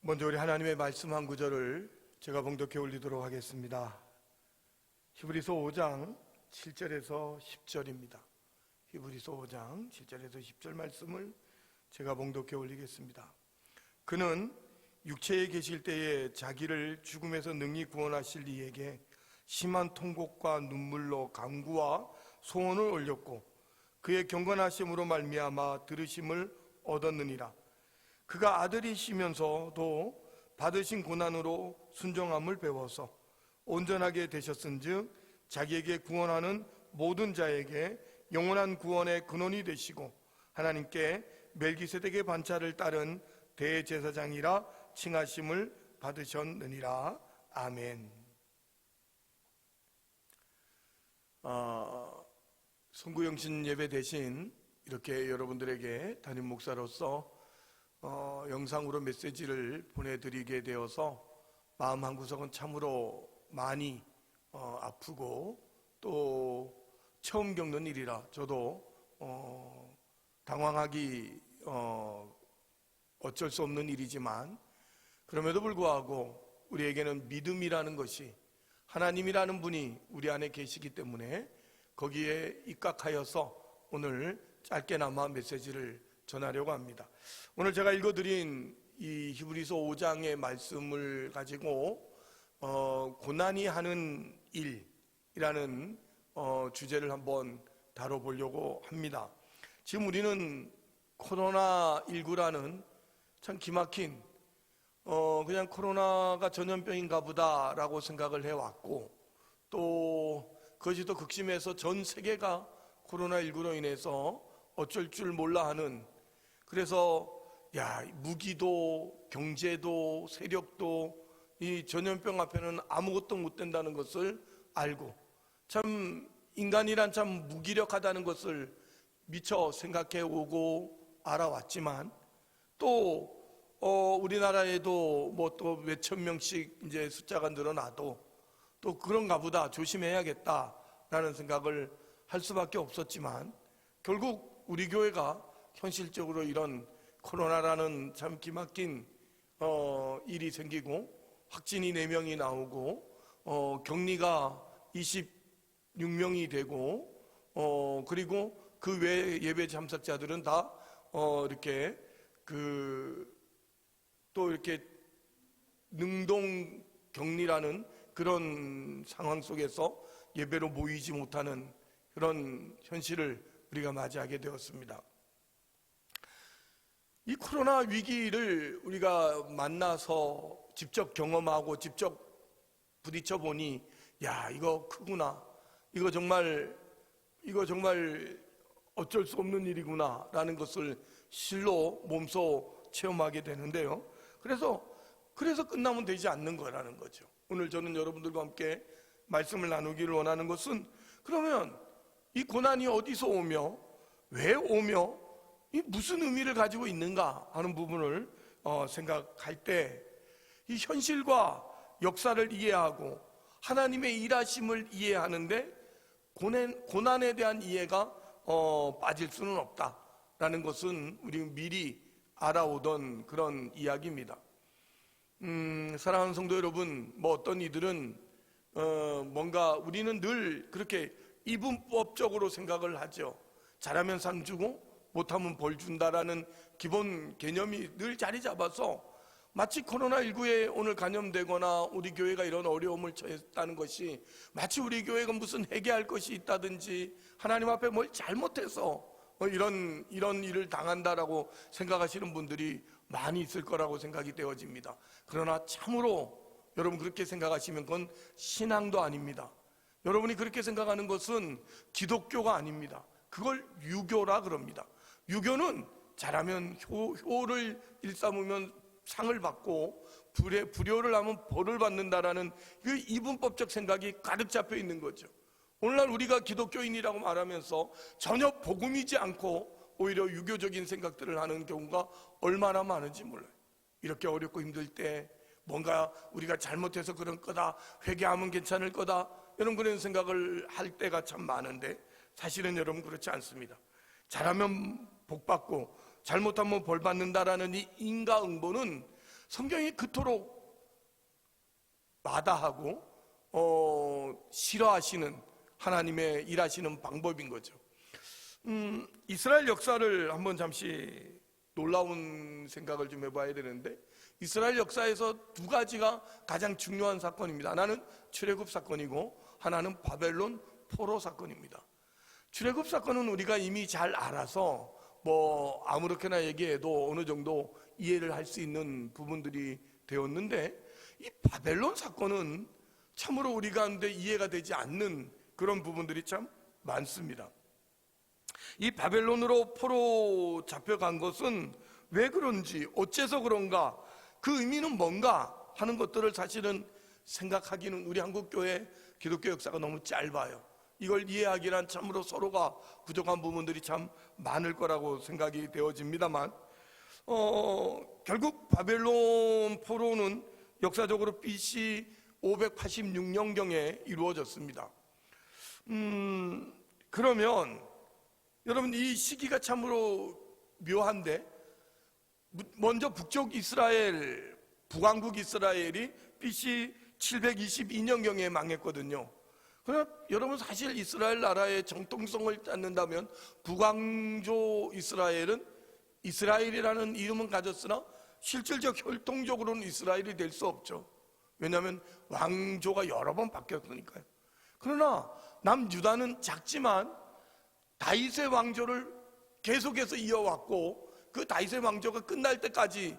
먼저 우리 하나님의 말씀 한 구절을 제가 봉독해 올리도록 하겠습니다. 히브리서 5장 7절에서 10절입니다. 히브리서 5장 7절에서 10절 말씀을 제가 봉독해 올리겠습니다. 그는 육체에 계실 때에 자기를 죽음에서 능히 구원하실 이에게 심한 통곡과 눈물로 간구와 소원을 올렸고 그의 경건하심으로 말미암아 들으심을 얻었느니라. 그가 아들이시면서도 받으신 고난으로 순종함을 배워서 온전하게 되셨은즉 자기에게 구원하는 모든 자에게 영원한 구원의 근원이 되시고 하나님께 멜기세덱의 반차를 따른 대제사장이라 칭하심을 받으셨느니라. 아멘. 선구영신 예배 대신 이렇게 여러분들에게 담임 목사로서 영상으로 메시지를 보내드리게 되어서 마음 한구석은 참으로 많이 아프고 또 처음 겪는 일이라 저도 당황하기 어쩔 수 없는 일이지만 그럼에도 불구하고 우리에게는 믿음이라는 것이 하나님이라는 분이 우리 안에 계시기 때문에 거기에 입각하여서 오늘 짧게나마 메시지를 전하려고 합니다. 오늘 제가 읽어드린 이 히브리서 5장의 말씀을 가지고 고난이 하는 일이라는 주제를 한번 다뤄보려고 합니다. 지금 우리는 코로나19라는 참 기막힌 그냥 코로나가 전염병인가 보다라고 생각을 해왔고 또 그것이 또 극심해서 전 세계가 코로나19로 인해서 어쩔 줄 몰라 하는, 그래서 무기도 경제도 세력도 이 전염병 앞에는 아무것도 못 된다는 것을 알고 참 인간이란 참 무기력하다는 것을 미처 생각해 오고 알아왔지만 또 우리나라에도 뭐 또 몇천 명씩 이제 숫자가 늘어나도 또 그런가 보다 조심해야겠다라는 생각을 할 수밖에 없었지만 결국 우리 교회가 현실적으로 이런 코로나라는 참 기막힌 일이 생기고 확진이 4명이 나오고 격리가 26명이 되고 그리고 그 외 예배 참석자들은 다 이렇게 또 이렇게 능동 격리라는 그런 상황 속에서 예배로 모이지 못하는 그런 현실을 우리가 맞이하게 되었습니다. 이 코로나 위기를 우리가 만나서 직접 경험하고 직접 부딪혀 보니 이거 크구나, 이거 정말 어쩔 수 없는 일이구나 라는 것을 실로 몸소 체험하게 되는데요. 그래서 끝나면 되지 않는 거라는 거죠. 오늘 저는 여러분들과 함께 말씀을 나누기를 원하는 것은, 그러면 이 고난이 어디서 오며 왜 오며 이 무슨 의미를 가지고 있는가 하는 부분을 생각할 때 이 현실과 역사를 이해하고 하나님의 일하심을 이해하는데 고난에 대한 이해가 빠질 수는 없다라는 것은 우리 미리 알아오던 그런 이야기입니다. 사랑하는 성도 여러분, 어떤 이들은 뭔가 우리는 늘 그렇게 이분법적으로 생각을 하죠. 잘하면 상 주고 못하면 벌 준다라는 기본 개념이 늘 자리 잡아서 마치 코로나19에 오늘 감염되거나 우리 교회가 이런 어려움을 처했다는 것이 마치 우리 교회가 무슨 회개할 것이 있다든지 하나님 앞에 뭘 잘못해서 이런 일을 당한다라고 생각하시는 분들이 많이 있을 거라고 생각이 되어집니다. 그러나 참으로 여러분 그렇게 생각하시면 그건 신앙도 아닙니다. 여러분이 그렇게 생각하는 것은 기독교가 아닙니다. 그걸 유교라 그럽니다. 유교는 잘하면 효를 일삼으면 상을 받고 불효를 하면 벌을 받는다라는 그 이분법적 생각이 가득 잡혀 있는 거죠. 오늘날 우리가 기독교인이라고 말하면서 전혀 복음이지 않고 오히려 유교적인 생각들을 하는 경우가 얼마나 많은지 몰라요. 이렇게 어렵고 힘들 때 뭔가 우리가 잘못해서 그런 거다, 회개하면 괜찮을 거다, 이런 그런 생각을 할 때가 참 많은데 사실은 여러분 그렇지 않습니다. 잘하면 복 받고 잘못하면 벌 받는다라는 이 인과응보는 성경이 그토록 마다하고 싫어하시는 하나님의 일하시는 방법인 거죠. 이스라엘 역사를 한번 잠시 놀라운 생각을 좀 해봐야 되는데, 이스라엘 역사에서 두 가지가 가장 중요한 사건입니다. 하나는 출애굽 사건이고 하나는 바벨론 포로 사건입니다. 출애굽 사건은 우리가 이미 잘 알아서 뭐 아무렇게나 얘기해도 어느 정도 이해를 할 수 있는 부분들이 되었는데, 이 바벨론 사건은 참으로 우리 가운데 이해가 되지 않는 그런 부분들이 참 많습니다. 이 바벨론으로 포로 잡혀간 것은 왜 그런지, 어째서 그런가, 그 의미는 뭔가 하는 것들을 사실은 생각하기는 우리 한국교회 기독교 역사가 너무 짧아요. 이걸 이해하기란 참으로 서로가 부족한 부분들이 참 많을 거라고 생각이 되어집니다만, 결국 바벨론 포로는 역사적으로 BC 586년경에 이루어졌습니다. 그러면 여러분, 이 시기가 참으로 묘한데, 먼저 북쪽 이스라엘, 북왕국 이스라엘이 BC 722년경에 망했거든요. 그러나 여러분, 사실 이스라엘 나라의 정통성을 찾는다면 북왕조 이스라엘은 이스라엘이라는 이름은 가졌으나 실질적 혈통적으로는 이스라엘이 될 수 없죠. 왜냐하면 왕조가 여러 번 바뀌었으니까요. 그러나 남유다는 작지만 다윗의 왕조를 계속해서 이어왔고, 그 다윗의 왕조가 끝날 때까지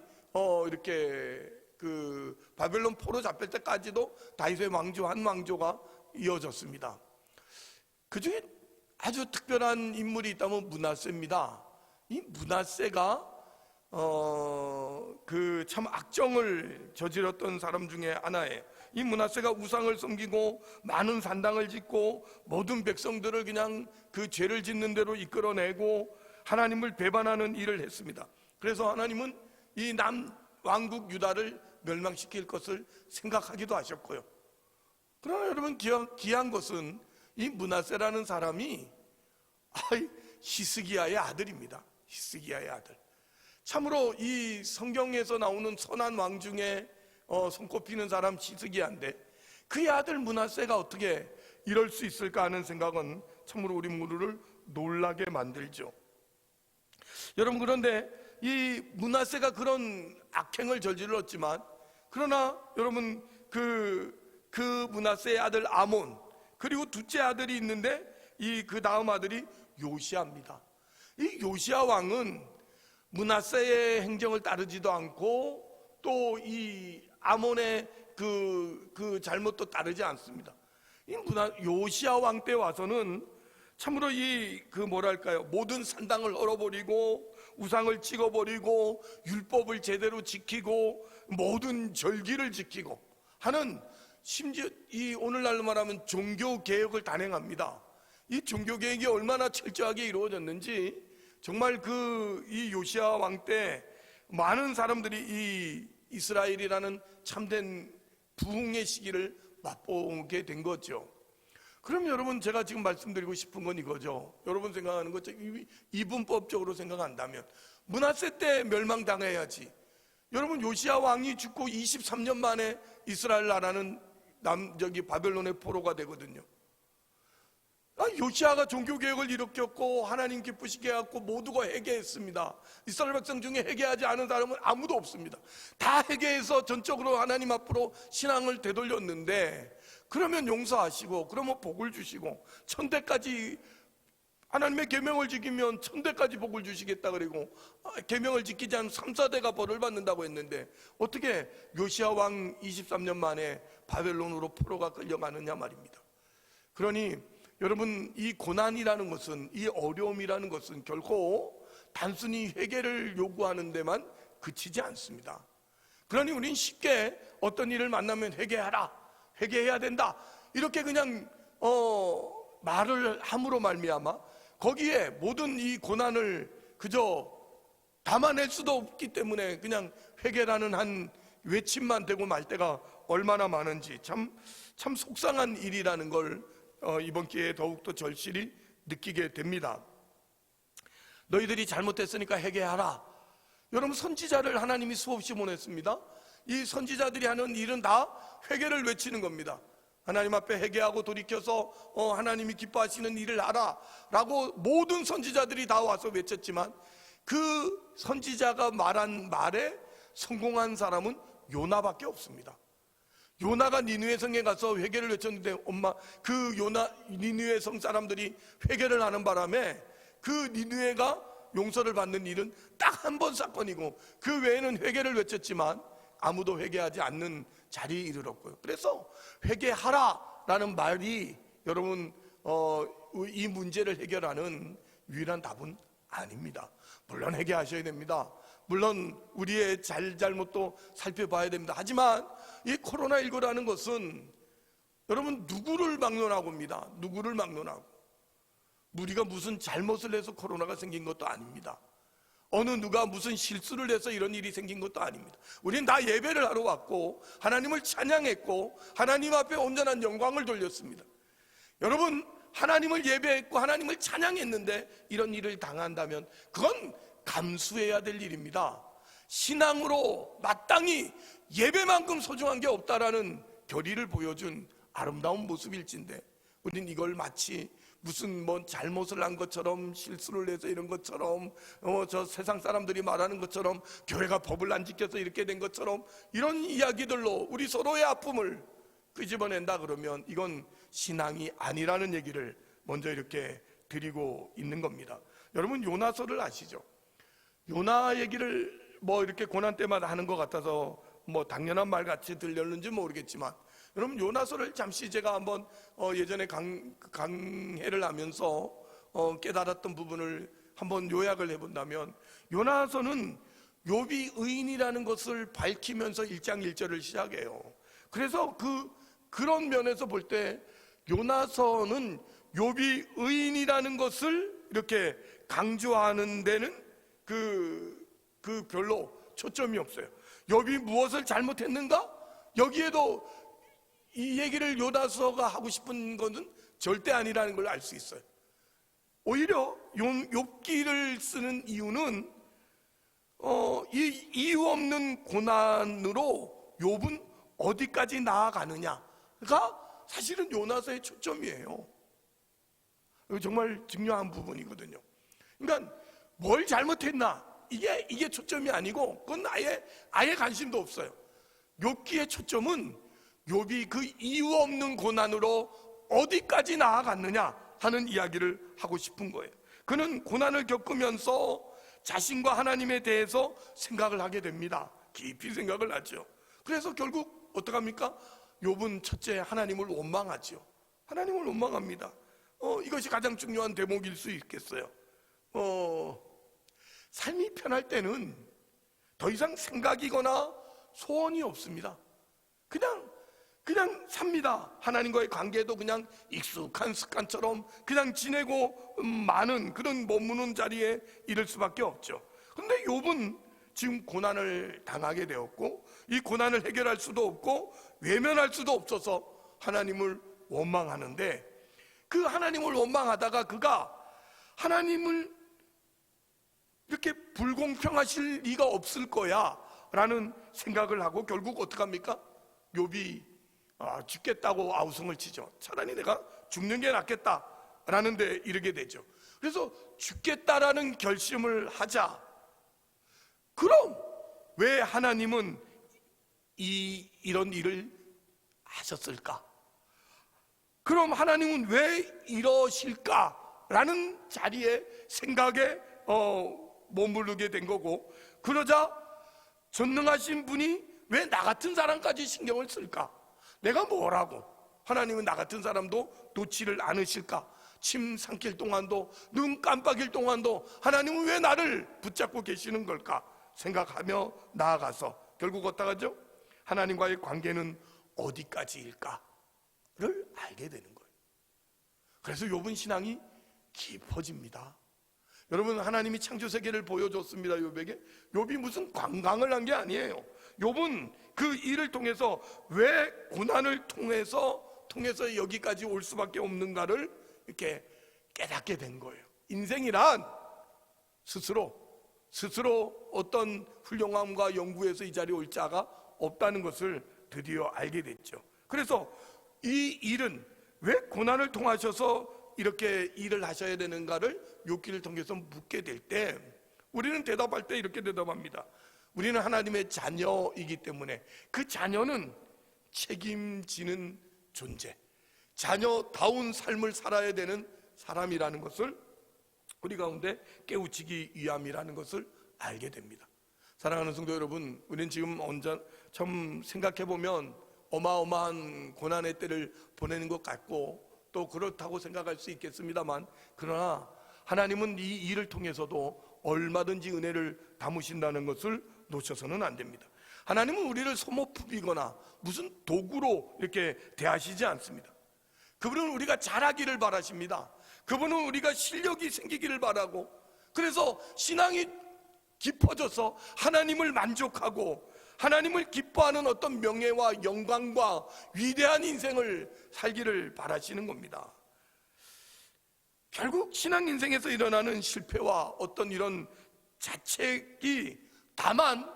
이렇게 그 바벨론 포로 잡힐 때까지도 다윗의 왕조 한 왕조가 이어졌습니다. 그 중에 아주 특별한 인물이 있다면 므낫세입니다. 이 므낫세가 그 참 악정을 저질렀던 사람 중에 하나예요. 이 므낫세가 우상을 섬기고 많은 산당을 짓고 모든 백성들을 그냥 그 죄를 짓는 대로 이끌어내고 하나님을 배반하는 일을 했습니다. 그래서 하나님은 이 남왕국 유다를 멸망시킬 것을 생각하기도 하셨고요. 그러나 여러분, 귀한 것은 이 므낫세라는 사람이 히스기야의 아들입니다. 히스기야의 아들. 참으로 이 성경에서 나오는 선한 왕 중에 손꼽히는 사람 히스기야인데, 그의 아들 므낫세가 어떻게 이럴 수 있을까 하는 생각은 참으로 우리 모두를 놀라게 만들죠. 여러분, 그런데 이 므낫세가 그런 악행을 저질렀지만, 그러나 여러분, 그 므낫세의 아들 아몬, 그리고 둘째 아들이 있는데 그 다음 아들이 요시야입니다. 이 요시야 왕은 므낫세의 행정을 따르지도 않고 또 이 아몬의 그 잘못도 따르지 않습니다. 이 요시야 왕 때 와서는 참으로 모든 산당을 헐어버리고 우상을 찍어버리고 율법을 제대로 지키고 모든 절기를 지키고 하는, 심지어 이 오늘날로 말하면 종교개혁을 단행합니다. 이 종교개혁이 얼마나 철저하게 이루어졌는지, 정말 이 요시야 왕 때 많은 사람들이 이 이스라엘이라는 참된 부흥의 시기를 맛보게 된 거죠. 그럼 여러분, 제가 지금 말씀드리고 싶은 건 이거죠. 여러분 생각하는 것, 이분법적으로 생각한다면 므낫세 때 멸망당해야지. 여러분, 요시야 왕이 죽고 23년 만에 이스라엘 나라는 바벨론의 포로가 되거든요. 요시야가 종교개혁을 일으켰고 하나님 기쁘시게 해갖고 모두가 회개했습니다. 이스라엘 백성 중에 회개하지 않은 사람은 아무도 없습니다. 다 회개해서 전적으로 하나님 앞으로 신앙을 되돌렸는데, 그러면 용서하시고, 그러면 복을 주시고, 천대까지 하나님의 계명을 지키면 천대까지 복을 주시겠다 그리고 계명을 지키지 않은 3, 4대가 벌을 받는다고 했는데, 어떻게 요시야 왕 23년 만에 바벨론으로 포로가 끌려가느냐 말입니다. 그러니 여러분, 이 고난이라는 것은, 이 어려움이라는 것은 결코 단순히 회개를 요구하는 데만 그치지 않습니다. 그러니 우린 쉽게 어떤 일을 만나면 회개하라, 회개해야 된다, 이렇게 그냥 말을 함으로 말미암아 거기에 모든 이 고난을 그저 담아낼 수도 없기 때문에 그냥 회개라는 한 외침만 되고 말 때가 얼마나 많은지 참 속상한 일이라는 걸 이번 기회에 더욱더 절실히 느끼게 됩니다. 너희들이 잘못했으니까 회개하라. 여러분, 선지자를 하나님이 수없이 보냈습니다. 이 선지자들이 하는 일은 다 회개를 외치는 겁니다. 하나님 앞에 회개하고 돌이켜서 하나님이 기뻐하시는 일을 하라 라고 모든 선지자들이 다 와서 외쳤지만, 그 선지자가 말한 말에 성공한 사람은 요나밖에 없습니다. 요나가 니느웨 성에 가서 회개를 외쳤는데 그 니느웨 성 사람들이 회개를 하는 바람에 그 니느웨가 용서를 받는 일은 딱 한 번 사건이고, 그 외에는 회개를 외쳤지만 아무도 회개하지 않는 자리에 이르렀고요. 그래서 회개하라라는 말이 여러분 이 문제를 해결하는 유일한 답은 아닙니다. 물론 회개하셔야 됩니다. 물론 우리의 잘못도 살펴봐야 됩니다. 하지만 이 코로나19라는 것은 여러분 누구를 막론하고입니다. 누구를 막론하고. 우리가 무슨 잘못을 해서 코로나가 생긴 것도 아닙니다. 어느 누가 무슨 실수를 해서 이런 일이 생긴 것도 아닙니다. 우리는 다 예배를 하러 왔고 하나님을 찬양했고 하나님 앞에 온전한 영광을 돌렸습니다. 여러분, 하나님을 예배했고 하나님을 찬양했는데 이런 일을 당한다면 그건 감수해야 될 일입니다. 신앙으로 마땅히 예배만큼 소중한 게 없다라는 결의를 보여준 아름다운 모습일진데, 우린 이걸 마치 무슨 잘못을 한 것처럼, 실수를 해서 이런 것처럼, 저 세상 사람들이 말하는 것처럼, 교회가 법을 안 지켜서 이렇게 된 것처럼, 이런 이야기들로 우리 서로의 아픔을 끄집어낸다 그러면 이건 신앙이 아니라는 얘기를 먼저 이렇게 드리고 있는 겁니다. 여러분, 요나서를 아시죠? 요나 얘기를 이렇게 고난 때마다 하는 것 같아서 당연한 말 같이 들렸는지 모르겠지만, 여러분, 요나서를 잠시 제가 한번 예전에 강해를 하면서 깨달았던 부분을 한번 요약을 해본다면, 요나서는 욥이 의인이라는 것을 밝히면서 1장 1절을 시작해요. 그래서 그런 면에서 볼 때 요나서는 욥이 의인이라는 것을 이렇게 강조하는 데는 별로 초점이 없어요. 욥이 무엇을 잘못했는가? 여기에도 이 얘기를 요나서가 하고 싶은 것은 절대 아니라는 걸 알 수 있어요. 오히려 욥기를 쓰는 이유는 이 이유 없는 고난으로 욥은 어디까지 나아가느냐가 사실은 요나서의 초점이에요. 이거 정말 중요한 부분이거든요. 그러니까 뭘 잘못했나, 이게 초점이 아니고 그건 아예 관심도 없어요. 욥기의 초점은 욥이 그 이유 없는 고난으로 어디까지 나아갔느냐 하는 이야기를 하고 싶은 거예요. 그는 고난을 겪으면서 자신과 하나님에 대해서 생각을 하게 됩니다. 깊이 생각을 하죠. 그래서 결국 어떡합니까? 욥은 첫째 하나님을 원망하죠. 하나님을 원망합니다. 이것이 가장 중요한 대목일 수 있겠어요. 삶이 편할 때는 더 이상 생각이거나 소원이 없습니다. 그냥 삽니다. 하나님과의 관계도 그냥 익숙한 습관처럼 그냥 지내고 많은 그런 머무는 자리에 이를 수밖에 없죠. 그런데 욥은 지금 고난을 당하게 되었고, 이 고난을 해결할 수도 없고 외면할 수도 없어서 하나님을 원망하는데, 그 하나님을 원망하다가 그가 하나님을 이렇게 불공평하실 리가 없을 거야 라는 생각을 하고 결국 어떡합니까? 욥이 죽겠다고 아우성을 치죠. 차라리 내가 죽는 게 낫겠다 라는 데 이르게 되죠. 그래서 죽겠다라는 결심을 하자. 그럼 왜 하나님은 이런 일을 하셨을까? 그럼 하나님은 왜 이러실까라는 자리에 생각에 머무르게 된 거고, 그러자 전능하신 분이 왜 나 같은 사람까지 신경을 쓸까? 내가 뭐라고? 하나님은 나 같은 사람도 놓지를 않으실까? 침 삼킬 동안도, 눈 깜빡일 동안도 하나님은 왜 나를 붙잡고 계시는 걸까? 생각하며 나아가서 결국 어떡하죠? 하나님과의 관계는 어디까지일까를 알게 되는 거예요. 그래서 욥은 신앙이 깊어집니다. 여러분, 하나님이 창조세계를 보여줬습니다. 욥에게. 욥이 무슨 관광을 한 게 아니에요. 욥은 그 일을 통해서 왜 고난을 통해서 여기까지 올 수밖에 없는가를 이렇게 깨닫게 된 거예요. 인생이란 스스로 어떤 훌륭함과 연구에서 이 자리에 올 자가 없다는 것을 드디어 알게 됐죠. 그래서 이 일은 왜 고난을 통하셔서 이렇게 일을 하셔야 되는가를 욥기를 통해서 묻게 될 때 우리는 대답할 때 이렇게 대답합니다. 우리는 하나님의 자녀이기 때문에 그 자녀는 책임지는 존재, 자녀다운 삶을 살아야 되는 사람이라는 것을 우리 가운데 깨우치기 위함이라는 것을 알게 됩니다. 사랑하는 성도 여러분, 우리는 지금 참 생각해보면 어마어마한 고난의 때를 보내는 것 같고 또 그렇다고 생각할 수 있겠습니다만, 그러나 하나님은 이 일을 통해서도 얼마든지 은혜를 담으신다는 것을 놓쳐서는 안 됩니다. 하나님은 우리를 소모품이거나 무슨 도구로 이렇게 대하시지 않습니다. 그분은 우리가 잘하기를 바라십니다. 그분은 우리가 실력이 생기기를 바라고, 그래서 신앙이 깊어져서 하나님을 만족하고 하나님을 기뻐하는 어떤 명예와 영광과 위대한 인생을 살기를 바라시는 겁니다. 결국 신앙 인생에서 일어나는 실패와 어떤 이런 자책이 다만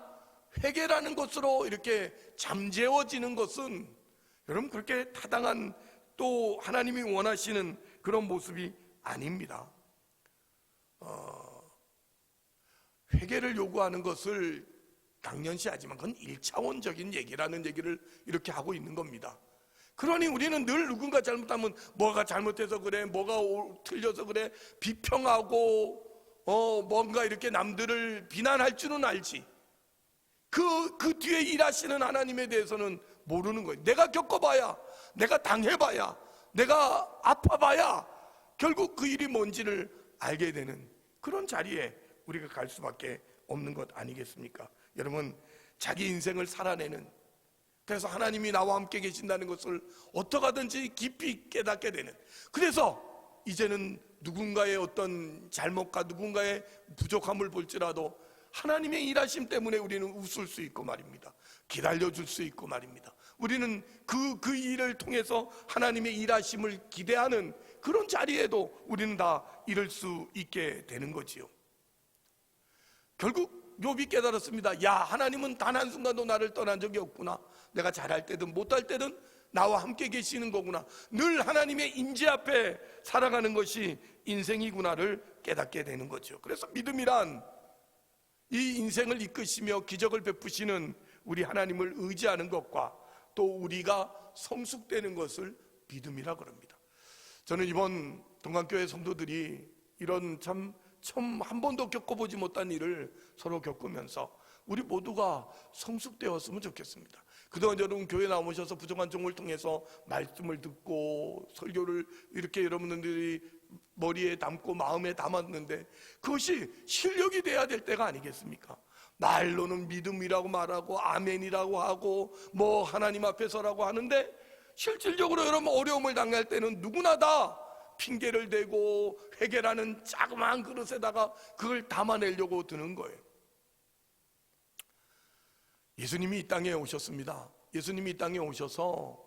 회개라는 것으로 이렇게 잠재워지는 것은 여러분 그렇게 타당한 또 하나님이 원하시는 그런 모습이 아닙니다. 회개를 요구하는 것을 당연시하지만 그건 1차원적인 얘기라는 얘기를 이렇게 하고 있는 겁니다. 그러니 우리는 늘 누군가 잘못하면 뭐가 잘못해서 그래, 뭐가 틀려서 그래 비평하고 뭔가 이렇게 남들을 비난할 줄은 알지 그 뒤에 일하시는 하나님에 대해서는 모르는 거예요. 내가 겪어봐야, 내가 당해봐야, 내가 아파봐야 결국 그 일이 뭔지를 알게 되는 그런 자리에 우리가 갈 수밖에 없는 것 아니겠습니까? 여러분, 자기 인생을 살아내는, 그래서 하나님이 나와 함께 계신다는 것을 어떻게 하든지 깊이 깨닫게 되는, 그래서 이제는 누군가의 어떤 잘못과 누군가의 부족함을 볼지라도 하나님의 일하심 때문에 우리는 웃을 수 있고 말입니다. 기다려줄 수 있고 말입니다. 우리는 그 일을 통해서 하나님의 일하심을 기대하는 그런 자리에도 우리는 다 이룰 수 있게 되는 거지요. 결국 욥이 깨달았습니다. 야, 하나님은 단 한순간도 나를 떠난 적이 없구나. 내가 잘할 때든 못할 때든 나와 함께 계시는 거구나. 늘 하나님의 임재 앞에 살아가는 것이 인생이구나를 깨닫게 되는 거죠. 그래서 믿음이란 이 인생을 이끄시며 기적을 베푸시는 우리 하나님을 의지하는 것과 또 우리가 성숙되는 것을 믿음이라 그럽니다. 저는 이번 동강교회 성도들이 이런 참 한 번도 겪어보지 못한 일을 서로 겪으면서 우리 모두가 성숙되었으면 좋겠습니다. 그동안 여러분 교회 나오셔서 부정한 종을 통해서 말씀을 듣고 설교를 이렇게 여러분들이 머리에 담고 마음에 담았는데 그것이 실력이 돼야 될 때가 아니겠습니까? 말로는 믿음이라고 말하고 아멘이라고 하고 뭐 하나님 앞에 서라고 하는데 실질적으로 여러분 어려움을 당할 때는 누구나 다 핑계를 대고 회개라는 자그마한 그릇에다가 그걸 담아내려고 드는 거예요. 예수님이 이 땅에 오셨습니다. 예수님이 이 땅에 오셔서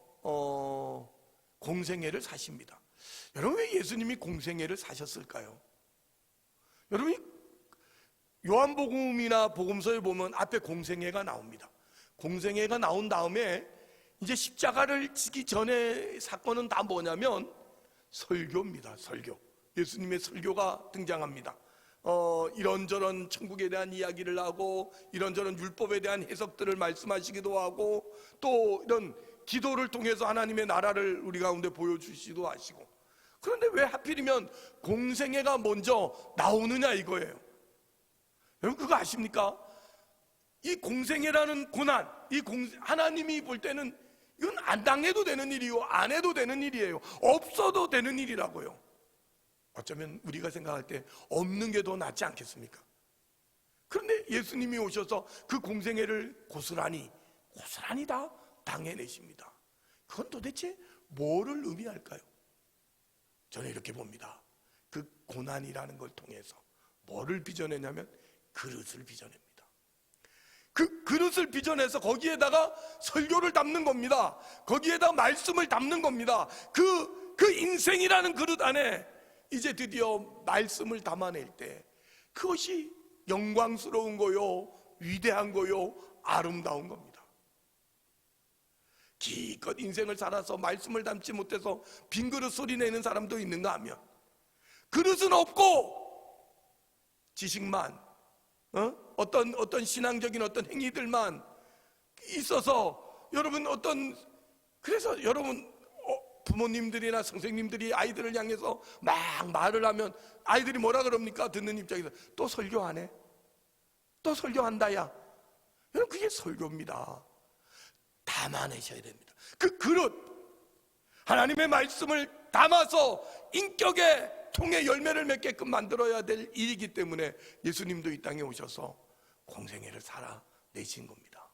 공생애를 사십니다. 여러분, 왜 예수님이 공생애를 사셨을까요? 여러분이 요한복음이나 복음서에 보면 앞에 공생애가 나옵니다. 공생애가 나온 다음에 이제 십자가를 지기 전에 사건은 다 뭐냐면 설교입니다. 설교. 예수님의 설교가 등장합니다. 이런저런 천국에 대한 이야기를 하고 이런저런 율법에 대한 해석들을 말씀하시기도 하고 또 이런 기도를 통해서 하나님의 나라를 우리 가운데 보여주시기도 하시고, 그런데 왜 하필이면 공생애가 먼저 나오느냐 이거예요. 여러분 그거 아십니까? 이 공생애라는 고난, 하나님이 볼 때는 이건 안 당해도 되는 일이요, 안 해도 되는 일이에요. 없어도 되는 일이라고요. 어쩌면 우리가 생각할 때 없는 게 더 낫지 않겠습니까? 그런데 예수님이 오셔서 그 공생애를 고스란히 다 당해내십니다. 그건 도대체 뭐를 의미할까요? 저는 이렇게 봅니다. 그 고난이라는 걸 통해서 뭐를 빚어내냐면 그릇을 빚어냅니다. 그 그릇을 빚어내서 거기에다가 설교를 담는 겁니다. 거기에다 말씀을 담는 겁니다. 그 인생이라는 그릇 안에 이제 드디어 말씀을 담아낼 때 그것이 영광스러운 거요, 위대한 거요, 아름다운 겁니다. 기껏 인생을 살아서 말씀을 담지 못해서 빈그릇 소리 내는 사람도 있는가 하면, 그릇은 없고 지식만, 어떤 신앙적인 어떤 행위들만 있어서 여러분 그래서 여러분 부모님들이나 선생님들이 아이들을 향해서 막 말을 하면 아이들이 뭐라 그럽니까? 듣는 입장에서 또 설교하네, 또 설교한다야. 여러분, 그게 설교입니다. 담아내셔야 됩니다. 그 그릇, 하나님의 말씀을 담아서 인격의 통의 열매를 맺게끔 만들어야 될 일이기 때문에 예수님도 이 땅에 오셔서 공생애를 살아내신 겁니다.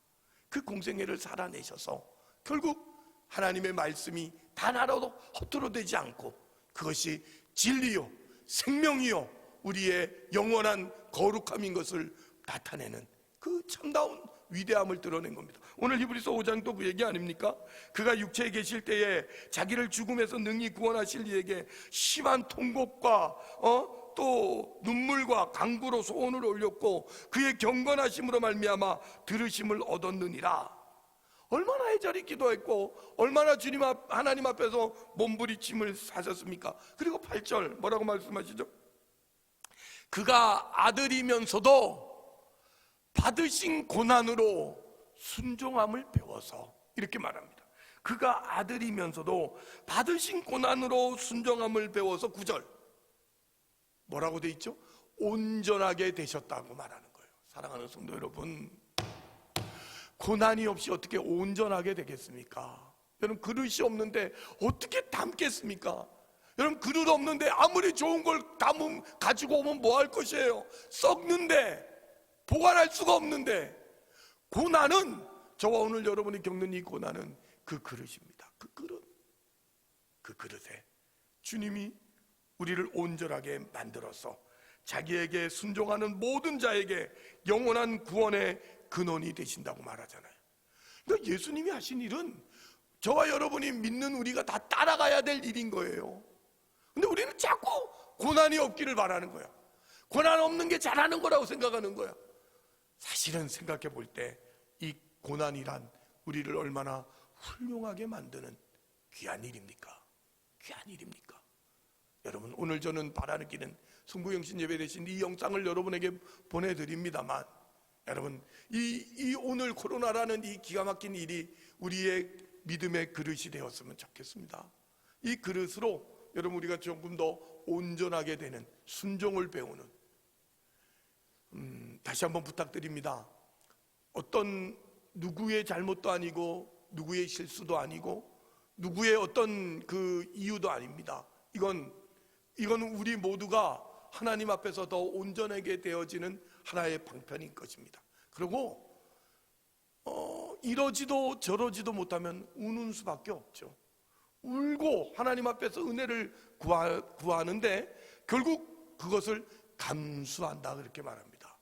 그 공생애를 살아내셔서 결국 하나님의 말씀이 단 하나도 허투루 되지 않고 그것이 진리요 생명이요 우리의 영원한 거룩함인 것을 나타내는 그 참다운 위대함을 드러낸 겁니다. 오늘 히브리서 5장도 그 얘기 아닙니까? 그가 육체에 계실 때에 자기를 죽음에서 능히 구원하실 이에게 심한 통곡과 또 눈물과 간구로 소원을 올렸고 그의 경건하심으로 말미암아 들으심을 얻었느니라. 얼마나 애절히 기도했고 얼마나 하나님 앞에서 몸부림침을 하셨습니까? 그리고 8절 뭐라고 말씀하시죠? 그가 아들이면서도 받으신 고난으로 순종함을 배워서, 이렇게 말합니다. 그가 아들이면서도 받으신 고난으로 순종함을 배워서 9절 뭐라고 돼 있죠? 온전하게 되셨다고 말하는 거예요. 사랑하는 성도 여러분, 고난이 없이 어떻게 온전하게 되겠습니까? 여러분, 그릇이 없는데 어떻게 담겠습니까? 여러분, 그릇 없는데 아무리 좋은 걸 가지고 오면 뭐 할 것이에요? 썩는데, 보관할 수가 없는데. 고난은, 저와 오늘 여러분이 겪는 이 고난은 그 그릇입니다. 그 그릇에 주님이 우리를 온전하게 만들어서 자기에게 순종하는 모든 자에게 영원한 구원의 근원이 되신다고 말하잖아요. 그러니까 예수님이 하신 일은 저와 여러분이 믿는 우리가 다 따라가야 될 일인 거예요. 근데 우리는 자꾸 고난이 없기를 바라는 거야. 고난 없는 게 잘하는 거라고 생각하는 거야. 사실은 생각해 볼 때 이 고난이란 우리를 얼마나 훌륭하게 만드는 귀한 일입니까? 귀한 일입니까? 여러분, 오늘 저는 바라는 길은 송구영신 예배 대신 이 영상을 여러분에게 보내드립니다만, 여러분, 이 오늘 코로나라는 이 기가 막힌 일이 우리의 믿음의 그릇이 되었으면 좋겠습니다. 이 그릇으로 여러분, 우리가 조금 더 온전하게 되는 순종을 배우는, 다시 한번 부탁드립니다. 어떤 누구의 잘못도 아니고 누구의 실수도 아니고 누구의 어떤 그 이유도 아닙니다. 이건 우리 모두가 하나님 앞에서 더 온전하게 되어지는 하나의 방편인 것입니다. 그리고 이러지도 저러지도 못하면 우는 수밖에 없죠. 울고 하나님 앞에서 은혜를 구하는데 결국 그것을 감수한다, 그렇게 말합니다.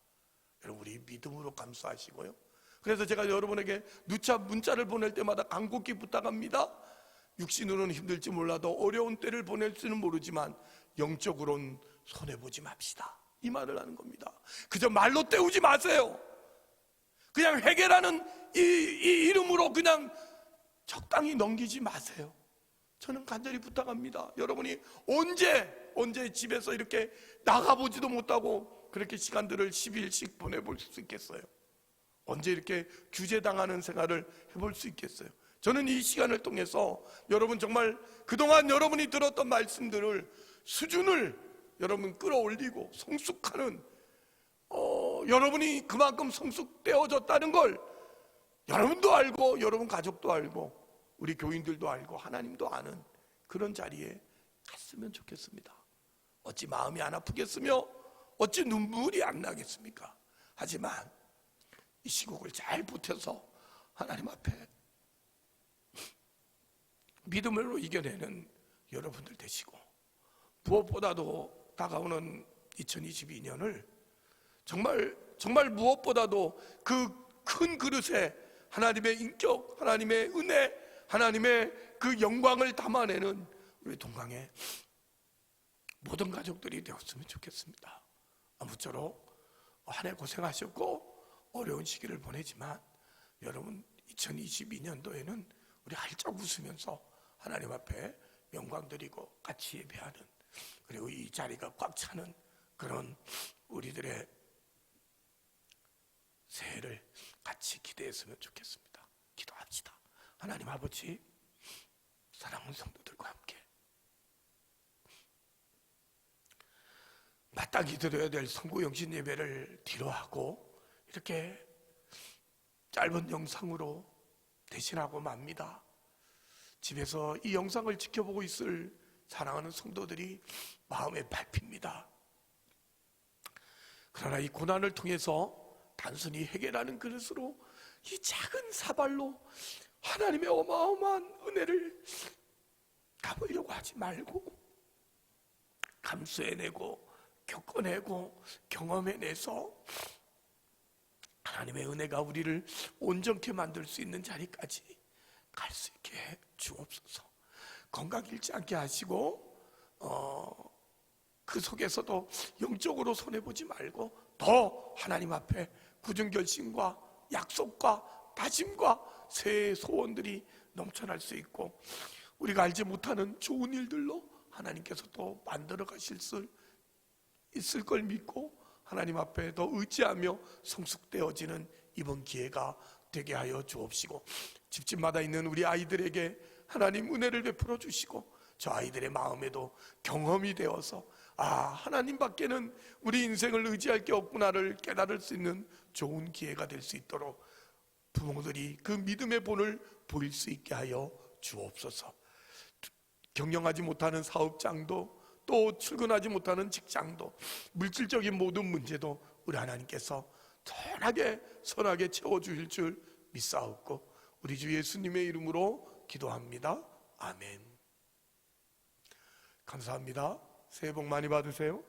여러분, 우리 믿음으로 감수하시고요. 그래서 제가 여러분에게 누차 문자를 보낼 때마다 간곡히 부탁합니다. 육신으로는 힘들지 몰라도 어려운 때를 보낼 수는 모르지만 영적으로는 손해보지 맙시다, 이 말을 하는 겁니다. 그저 말로 때우지 마세요. 그냥 회개라는 이 이름으로 그냥 적당히 넘기지 마세요. 저는 간절히 부탁합니다. 여러분이 언제 집에서 이렇게 나가보지도 못하고 그렇게 시간들을 10일씩 보내볼 수 있겠어요? 언제 이렇게 규제당하는 생활을 해볼 수 있겠어요? 저는 이 시간을 통해서 여러분, 정말 그동안 여러분이 들었던 말씀들을 수준을 여러분 끌어올리고 성숙하는, 여러분이 그만큼 성숙되어졌다는 걸 여러분도 알고 여러분 가족도 알고 우리 교인들도 알고 하나님도 아는 그런 자리에 갔으면 좋겠습니다. 어찌 마음이 안 아프겠으며 어찌 눈물이 안 나겠습니까? 하지만 이 시국을 잘 버텨서 하나님 앞에 믿음으로 이겨내는 여러분들 되시고, 무엇보다도 다가오는 2022년을 정말 무엇보다도 그 큰 그릇에 하나님의 인격, 하나님의 은혜, 하나님의 그 영광을 담아내는 우리 동강의 모든 가족들이 되었으면 좋겠습니다. 아무쪼록 한 해 고생하셨고 어려운 시기를 보내지만 여러분, 2022년도에는 우리 활짝 웃으면서 하나님 앞에 영광 드리고 같이 예배하는, 그리고 이 자리가 꽉 차는 그런 우리들의 새해를 같이 기대했으면 좋겠습니다. 기도합시다. 하나님 아버지, 사랑하는 성도들과 함께 마땅히 드려야 될 성구영신 예배를 뒤로하고 이렇게 짧은 영상으로 대신하고 맙니다. 집에서 이 영상을 지켜보고 있을 사랑하는 성도들이 마음에 밟힙니다. 그러나 이 고난을 통해서 단순히 해결하는 그릇으로 이 작은 사발로 하나님의 어마어마한 은혜를 갚으려고 하지 말고 감수해내고 겪어내고 경험해내서 하나님의 은혜가 우리를 온전케 만들 수 있는 자리까지 갈 수 있게 해 주옵소서. 건강 잃지 않게 하시고 그 속에서도 영적으로 손해보지 말고 더 하나님 앞에 굳은 결심과 약속과 다짐과 새해 소원들이 넘쳐날 수 있고 우리가 알지 못하는 좋은 일들로 하나님께서 또 만들어 가실 수 있을 걸 믿고 하나님 앞에 더 의지하며 성숙되어지는 이번 기회가 되게 하여 주옵시고, 집집마다 있는 우리 아이들에게 하나님 은혜를 베풀어 주시고 저 아이들의 마음에도 경험이 되어서 하나님 밖에는 우리 인생을 의지할 게 없구나를 깨달을 수 있는 좋은 기회가 될 수 있도록 부모들이 그 믿음의 본을 보일 수 있게 하여 주옵소서. 경영하지 못하는 사업장도 또 출근하지 못하는 직장도 물질적인 모든 문제도 우리 하나님께서 선하게 채워주실 줄 믿사옵고 우리 주 예수님의 이름으로 기도합니다. 아멘. 감사합니다. 새해 복 많이 받으세요.